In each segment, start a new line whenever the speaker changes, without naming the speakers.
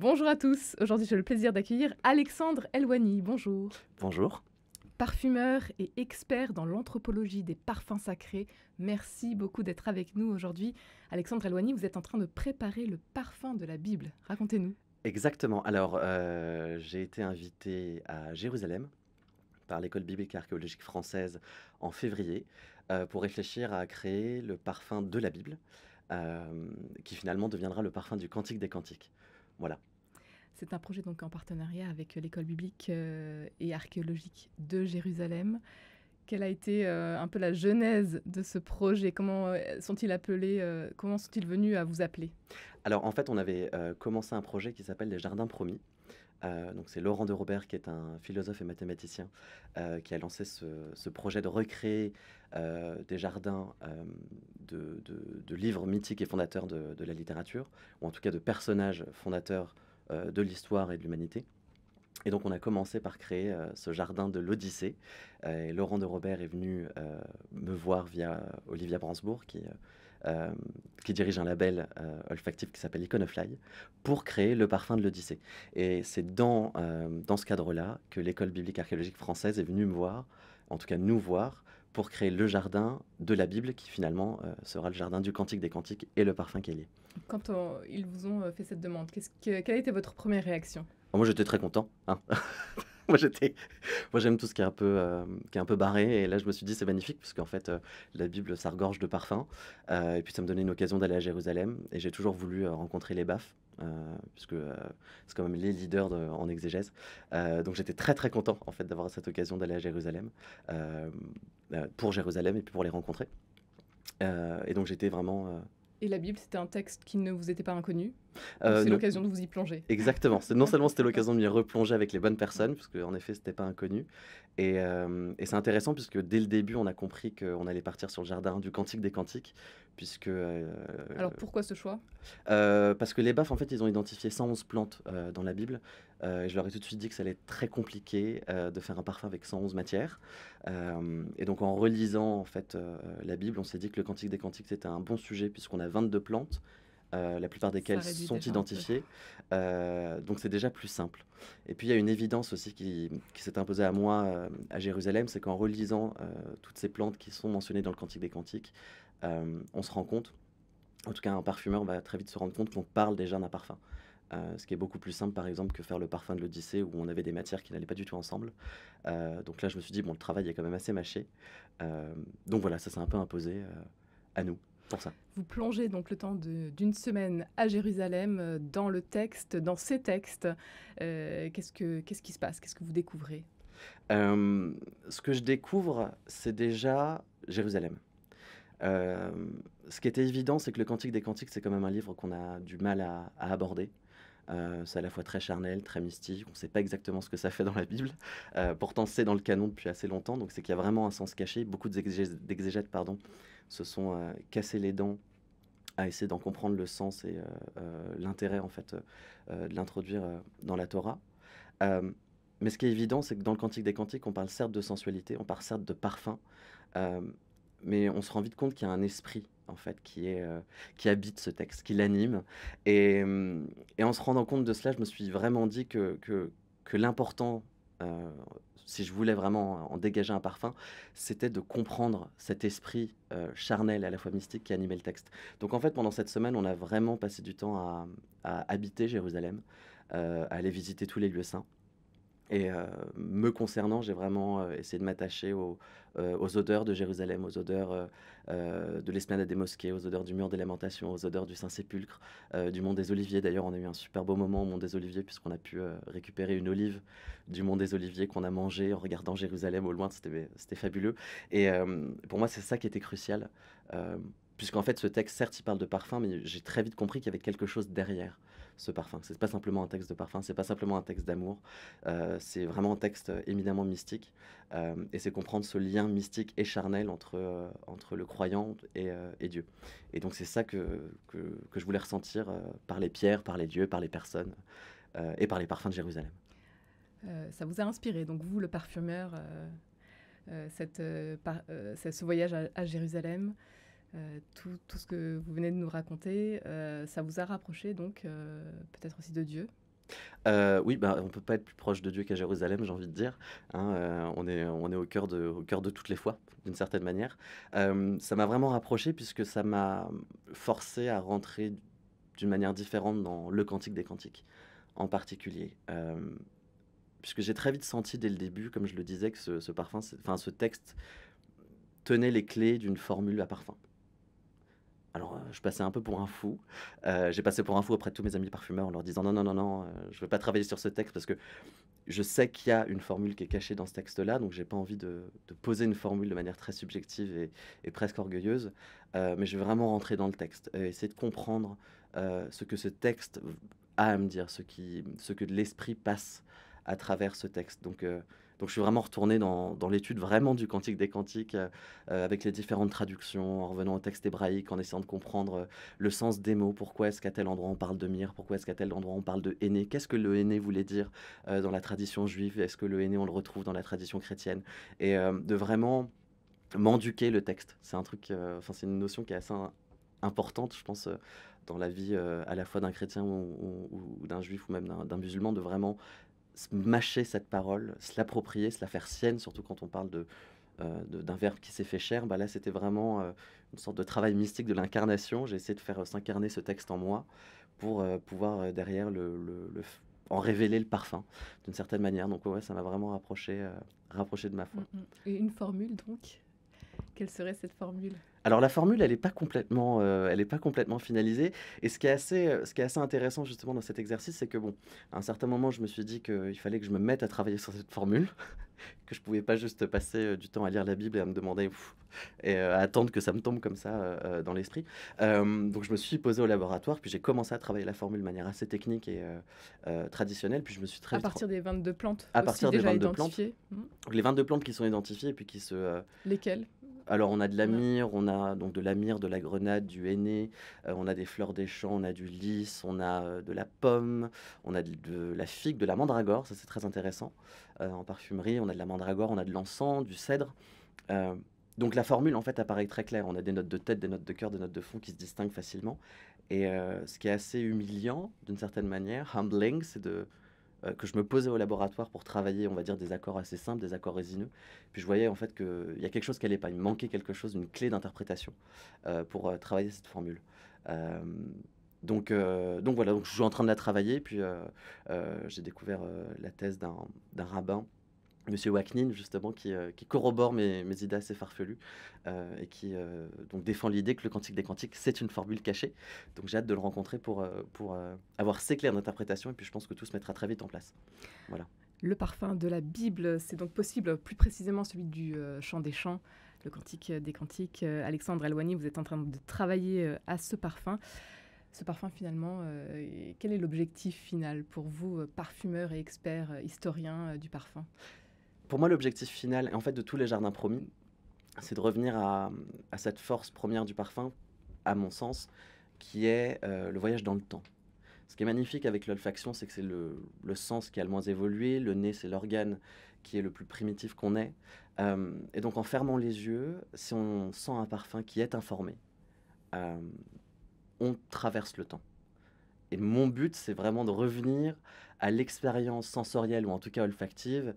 Bonjour à tous, aujourd'hui j'ai le plaisir d'accueillir Alexandre Elwani, bonjour.
Bonjour.
Parfumeur et expert dans l'anthropologie des parfums sacrés, merci beaucoup d'être avec nous aujourd'hui. Alexandre Elwani, vous êtes en train de préparer le parfum de la Bible, racontez-nous.
Exactement. Alors, j'ai été invité à Jérusalem par l'École biblique et archéologique française en février pour réfléchir à créer le parfum de la Bible, qui finalement deviendra le parfum du Cantique des Cantiques. Voilà.
C'est un projet donc en partenariat avec l'École biblique et archéologique de Jérusalem. Quelle a été un peu la genèse de ce projet? Comment sont-ils appelés, comment sont-ils venus à vous appeler?
Alors, en fait, on avait commencé un projet qui s'appelle les Jardins Promis. Donc c'est Laurent de Robert, qui est un philosophe et mathématicien, qui a lancé ce projet de recréer des jardins de livres mythiques et fondateurs de la littérature, ou en tout cas de personnages fondateurs de l'histoire et de l'humanité. Et donc on a commencé par créer ce jardin de l'Odyssée. Et Laurent de Robert est venu me voir via Olivia Bransbourg, euh, qui dirige un label olfactif qui s'appelle Iconofly, pour créer le parfum de l'Odyssée. Et c'est dans ce cadre-là que l'École biblique archéologique française est venue me voir, en tout cas nous voir, pour créer le jardin de la Bible, qui finalement sera le jardin du Cantique des Cantiques et le parfum qui est lié.
Quand ils vous ont fait cette demande, quelle a été votre première réaction?
Moi j'étais très content, hein. Moi, j'étais moi, j'aime tout ce qui est un peu barré et là, je me suis dit: «C'est magnifique» puisqu'en fait, la Bible, ça regorge de parfums, et puis ça me donnait une occasion d'aller à Jérusalem et j'ai toujours voulu, rencontrer les Bafs, puisque, c'est quand même les leaders en exégèse, donc j'étais très, très content, en fait, d'avoir cette occasion d'aller à Jérusalem, pour Jérusalem et puis pour les rencontrer, et donc j'étais vraiment,
Et la Bible, c'était un texte qui ne vous était pas inconnu? Ou
heu,
c'est
non.
l'occasion de vous y plonger?
Exactement. Non seulement c'était l'occasion de m'y replonger avec les bonnes personnes, puisque en effet, c'était pas inconnu et c'est intéressant puisque dès le début, on a compris qu'on allait partir sur le jardin du Cantique des Cantiques puisque,
Alors pourquoi ce choix?
parce que les Bafs, en fait, ils ont identifié 111 plantes, dans la Bible, et je leur ai tout de suite dit que ça allait être très compliqué, de faire un parfum avec 111 matières, et donc en relisant, en fait, la Bible, on s'est dit que le Cantique des Cantiques, c'était un bon sujet puisqu'on a 22 plantes, la plupart
Ça
desquelles
réduit
sont
déjà un peu.
identifiées, donc c'est déjà plus simple et puis il y a une évidence aussi qui s'est imposée à moi, à Jérusalem, c'est qu'en relisant, toutes ces plantes qui sont mentionnées dans le Cantique des Cantiques, on se rend compte, en tout cas un parfumeur va très vite se rendre compte qu'on parle déjà d'un parfum. Ce qui est beaucoup plus simple par exemple que faire le parfum de l'Odyssée où on avait des matières qui n'allaient pas du tout ensemble. Donc là je me suis dit: «Bon, le travail est quand même assez mâché». Donc voilà, ça s'est un peu imposé, à nous, pour ça.
Vous plongez donc le temps d'une semaine à Jérusalem, dans le texte, dans ces textes. Qu'est-ce qui se passe? Qu'est-ce que vous découvrez?
Ce que je découvre, c'est déjà Jérusalem. Ce qui était évident, c'est que le Cantique des Cantiques, c'est quand même un livre qu'on a du mal à aborder. C'est à la fois très charnel, très mystique, on ne sait pas exactement ce que ça fait dans la Bible. Pourtant, c'est dans le canon depuis assez longtemps, donc c'est qu'il y a vraiment un sens caché. Beaucoup d'exégètes, pardon, se sont, cassés les dents à essayer d'en comprendre le sens et l'intérêt, en fait, de l'introduire, dans la Torah. Hem, mais ce qui est évident, c'est que dans le Cantique des Cantiques, on parle certes de sensualité, on parle certes de parfum, hem, mais on se rend vite compte qu'il y a un esprit, en fait, qui habite ce texte, qui l'anime et en se rendant compte de cela, je me suis vraiment dit que l'important, heu, si je voulais vraiment en dégager un parfum, c'était de comprendre cet esprit, charnel et à la fois mystique qui animait le texte. Donc en fait, pendant cette semaine, on a vraiment passé du temps à habiter Jérusalem, à aller visiter tous les lieux saints. Et me concernant, j'ai vraiment, essayé de m'attacher aux odeurs de Jérusalem, aux odeurs, de l'esplanade des mosquées, aux odeurs du mur des lamentations, aux odeurs du Saint-Sépulcre, du mont des Oliviers. D'ailleurs, on a eu un super beau moment au mont des Oliviers puisqu'on a pu, récupérer une olive du mont des Oliviers qu'on a mangée en regardant Jérusalem au loin. C'était fabuleux et pour moi, c'est ça qui était crucial, puisqu'en fait, ce texte, certes, il parle de parfum, mais j'ai très vite compris qu'il y avait quelque chose derrière ce parfum. C'est pas simplement un texte de parfum, c'est pas simplement un texte d'amour. C'est vraiment un texte éminemment mystique, et c'est comprendre ce lien mystique et charnel entre le croyant et Dieu. Et donc c'est ça que je voulais ressentir, par les pierres, par les lieux, par les personnes, et par les parfums de Jérusalem.
Ça vous a inspiré, donc vous, le parfumeur, ce voyage à Jérusalem, tout ce que vous venez de nous raconter, ça vous a rapproché donc peut-être aussi de Dieu?
Oui, bah, on peut pas être plus proche de Dieu qu'à Jérusalem, j'ai envie de dire, hein, on est au cœur de toutes les foi, d'une certaine manière. Ça m'a vraiment rapproché puisque ça m'a forcé à rentrer d'une manière différente dans le Cantique des Cantiques, en particulier. Puisque j'ai très vite senti dès le début, comme je le disais, que ce parfum, ce texte tenait les clés d'une formule à parfum. Alors, je passais un peu pour un fou. J'ai passé pour un fou auprès de tous mes amis parfumeurs en leur disant: «Non, non, non, non, je veux pas travailler sur ce texte parce que je sais qu'il y a une formule qui est cachée dans ce texte-là, donc j'ai pas envie de poser une formule de manière très subjective et presque orgueilleuse, mais je vais vraiment rentrer dans le texte et essayer de comprendre, ce que ce texte a à me dire, ce que l'esprit passe à travers ce texte. Donc je suis vraiment retourné dans l'étude vraiment du Cantique des Cantiques, avec les différentes traductions, en revenant au texte hébraïque, en essayant de comprendre, le sens des mots. Pourquoi est-ce qu'à tel endroit on parle de myrrhe? Pourquoi est-ce qu'à tel endroit on parle de henné? Qu'est-ce que le henné voulait dire, dans la tradition juive? Est-ce que le henné on le retrouve dans la tradition chrétienne? Et de vraiment m'enduquer le texte. C'est un truc, enfin c'est une notion qui est assez importante, je pense, dans la vie, à la fois d'un chrétien ou d'un juif ou même d'un musulman, de vraiment mâcher cette parole, se l'approprier, se la faire sienne, surtout quand on parle d'un verbe qui s'est fait chair. Bah là, c'était vraiment une sorte de travail mystique de l'incarnation. J'ai essayé de faire s'incarner ce texte en moi pour pouvoir derrière en révéler le parfum d'une certaine manière. Donc ouais, ça m'a vraiment rapproché de ma foi.
Et une formule donc? Quelle serait cette formule?
Alors la formule, elle est pas complètement finalisée et ce qui est assez intéressant justement dans cet exercice, c'est que bon, à un certain moment, je me suis dit qu'il fallait que je me mette à travailler sur cette formule, que je pouvais pas juste passer, du temps à lire la Bible et à me demander et à attendre que ça me tombe comme ça, dans l'esprit. Donc je me suis posé au laboratoire, puis j'ai commencé à travailler la formule de manière assez technique et traditionnelle, puis je me suis très
À
vite
partir des 22 plantes
à
aussi
partir des
déjà
22 plantes,
identifiées?
les 22 plantes qui sont identifiées et puis
Lesquelles?
alors, on a de la
Ouais.
myrrhe, on a donc de la myrrhe, de la grenade, du henné, on a des fleurs des champs, on a du lys, on a, de la pomme, on a de la figue, de la mandragore, ça c'est très intéressant. En parfumerie, on a de la mandragore, on a de l'encens, du cèdre. Heu, donc la formule en fait apparaît très claire. On a des notes de tête, des notes de cœur, des notes de fond qui se distinguent facilement et ce qui est assez humiliant d'une certaine manière, humbling, c'est que je me posais au laboratoire pour travailler, on va dire, des accords assez simples, des accords résineux. Puis je voyais en fait qu'il y a quelque chose qui allait pas. Il me manquait quelque chose, une clé d'interprétation pour travailler cette formule. Donc voilà, donc je suis en train de la travailler. Puis j'ai découvert la thèse d'un rabbin, Monsieur Waknin, justement, qui corrobore mes idées assez farfelues et qui donc défend l'idée que le Cantique des Cantiques, c'est une formule cachée. Donc j'ai hâte de le rencontrer pour avoir ses clés d'interprétation et puis je pense que tout se mettra très vite en place. Voilà.
Le parfum de la Bible, c'est donc possible, plus précisément celui du chant des chants, le cantique des cantiques. Alexandre Elouani, vous êtes en train de travailler à ce parfum. Ce parfum, finalement, quel est l'objectif final pour vous, parfumeur et expert, historien du parfum?
Pour moi, l'objectif final, en fait, de tous les jardins promis, c'est de revenir à cette force première du parfum, à mon sens, qui est le voyage dans le temps. Ce qui est magnifique avec l'olfaction, c'est que c'est le sens qui a le moins évolué. Le nez, c'est l'organe qui est le plus primitif qu'on ait. Et donc, en fermant les yeux, si on sent un parfum qui est informé, euh, on traverse le temps. Et mon but, c'est vraiment de revenir à l'expérience sensorielle, ou en tout cas olfactive,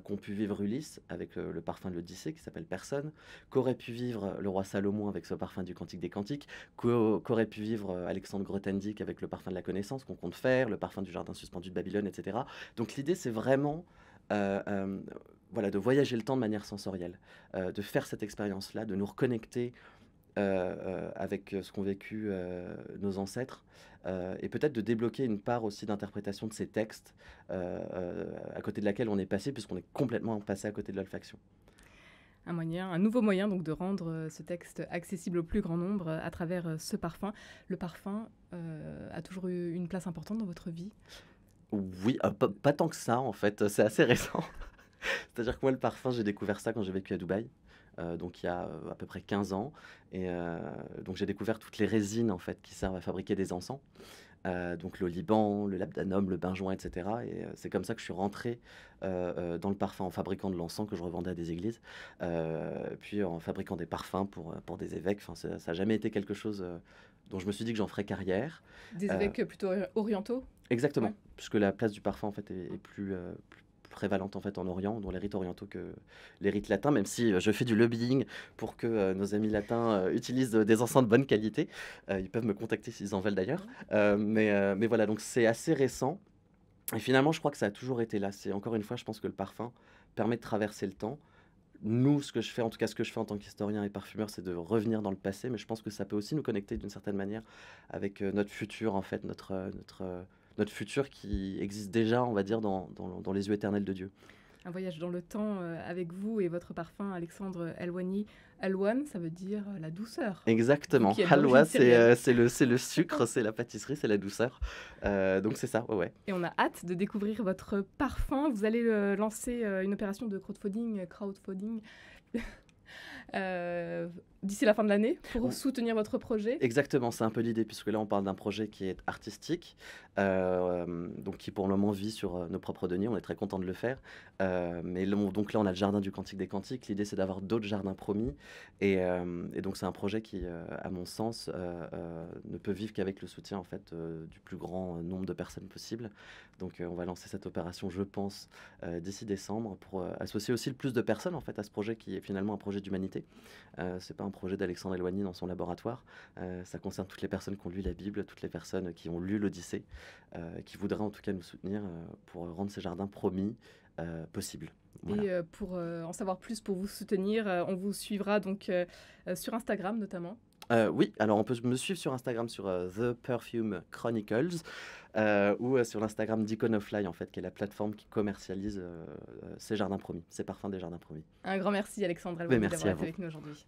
qu'ont pu vivre Ulysse avec le parfum de l'Odyssée, qui s'appelle Personne, qu'aurait pu vivre le roi Salomon avec ce parfum du Cantique des Cantiques, qu'aurait pu vivre Alexandre Grothendieck avec le parfum de la connaissance qu'on compte faire, le parfum du jardin suspendu de Babylone, etc. Donc l'idée, c'est vraiment euh, euh, voilà, de voyager le temps de manière sensorielle, de faire cette expérience-là, de nous reconnecter avec ce qu'ont vécu nos ancêtres, et peut-être de débloquer une part aussi d'interprétation de ces textes à côté de laquelle on est passé, puisqu'on est complètement passé à côté de l'olfaction.
Un nouveau moyen donc de rendre ce texte accessible au plus grand nombre à travers ce parfum. Le parfum a toujours eu une place importante dans votre vie?
Oui, pas tant que ça en fait, c'est assez récent. C'est-à-dire que moi, le parfum, j'ai découvert ça quand j'ai vécu à Dubaï, donc il y a à peu près 15 ans. Et donc j'ai découvert toutes les résines en fait qui servent à fabriquer des encens. Donc le Liban, le labdanum, le benjoin, etc. Et c'est comme ça que je suis rentré dans le parfum en fabriquant de l'encens que je revendais à des églises, puis en fabriquant des parfums pour des évêques. Enfin, ça n'a jamais été quelque chose dont je me suis dit que j'en ferais carrière.
Des
Euh,
évêques plutôt orientaux?
Exactement,
Ouais.
puisque la place du parfum en fait est plus prévalente en fait en Orient, dans les rites orientaux que les rites latins, même si je fais du lobbying pour que nos amis latins utilisent des encens de bonne qualité. Ils peuvent me contacter s'ils en veulent d'ailleurs.
Ouais.
Mais voilà, donc c'est assez récent. Et finalement, je crois que ça a toujours été là. C'est encore une fois, je pense que le parfum permet de traverser le temps. Nous, ce que je fais, en tout cas ce que je fais en tant qu'historien et parfumeur, c'est de revenir dans le passé, mais je pense que ça peut aussi nous connecter d'une certaine manière avec notre futur, en fait, notre futur qui existe déjà, on va dire, dans les yeux éternels de Dieu.
Un voyage dans le temps avec vous et votre parfum, Alexandre Elwani. Alwan, ça veut dire la douceur. Vous
Exactement.
qui êtes
Halwa,
d'origine syrienne.
c'est le sucre, c'est la pâtisserie, c'est la douceur. Donc c'est ça, ouais, ouais.
Et on a hâte de découvrir votre parfum. Vous allez lancer une opération de crowdfunding euh, d'ici la fin de l'année pour soutenir votre projet.
Exactement, c'est un peu l'idée, puisque là on parle d'un projet qui est artistique, donc qui pour le moment vit sur nos propres deniers, on est très content de le faire. Mais donc là on a le jardin du Cantique des Cantiques, l'idée c'est d'avoir d'autres jardins promis, et donc c'est un projet qui, à mon sens, ne peut vivre qu'avec le soutien en fait, du plus grand nombre de personnes possible. Donc on va lancer cette opération, je pense, d'ici décembre, pour associer aussi le plus de personnes en fait à ce projet qui est finalement un projet d'humanité. C'est pas un projet d'Alexandre Elwani dans son laboratoire. Ça concerne toutes les personnes qui ont lu la Bible, toutes les personnes qui ont lu l'Odyssée, qui voudraient en tout cas nous soutenir pour rendre ces jardins promis possibles. Voilà.
Et pour en savoir plus, pour vous soutenir, on vous suivra donc sur Instagram notamment.
Oui, alors on peut me suivre sur Instagram sur The Perfume Chronicles ou sur l'Instagram d'Iconofly en fait, qui est la plateforme qui commercialise ces jardins promis, ces parfums des jardins promis.
Un grand merci Alexandre
Mais
Elwani
merci
d'avoir
à
été
vous.
avec nous aujourd'hui.